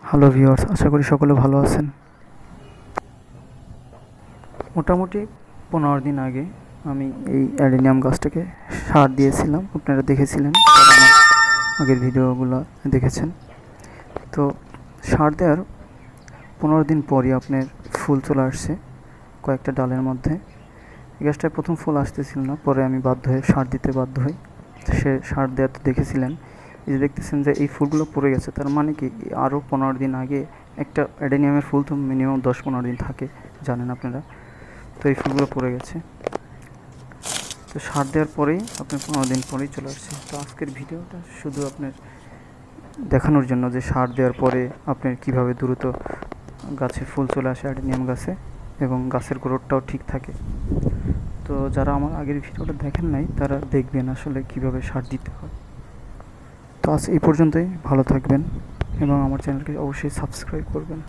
Hello viewers, আশা করি সকলে ভালো আছেন। মোটামুটি 15 দিন আগে আমি এই অ্যাডেনিয়াম গাছটাকে সার দিয়েছিলাম। আপনারা দেখেছিলেন, আমার আগের ভিডিওগুলো দেখেছেন। তো সার দেওয়ার 15 দিন পরই আপনার ফুল চলে আসছে কয়েকটা ডালের মধ্যে। এই গাছটায় প্রথম ফুল আসতেছিল না, পরে আমি বাধ্য হয়ে সার দিতে বাধ্য হই। সে সার দেওয়া তো দেখেছিলেন, এই যে দেখতেছেন যে এই ফুলগুলো পড়ে গেছে, তার মানে কি আরও 15 দিন আগে একটা অ্যাডেনিয়ামের ফুল তো মিনিমাম 10-15 দিন থাকে, জানেন আপনারা। তো এই ফুলগুলো পড়ে গেছে, তো সার দেওয়ার পরেই আপনার 15 দিন পরেই চলে আসছে। তো আজকের ভিডিওটা শুধু আপনার দেখানোর জন্য যে সার দেওয়ার পরে আপনার কীভাবে দ্রুত গাছে ফুল চলে আসে অ্যাডেনিয়াম গাছে এবং গাছের গ্রোথটাও ঠিক থাকে। তো যারা আমার আগের ভিডিওটা দেখেন নাই তারা দেখবেন আসলে কীভাবে সার দিতে হয়। তো আজ এই পর্যন্তই, ভালো থাকবেন এবং আমার চ্যানেলকে অবশ্যই সাবস্ক্রাইব করবেন।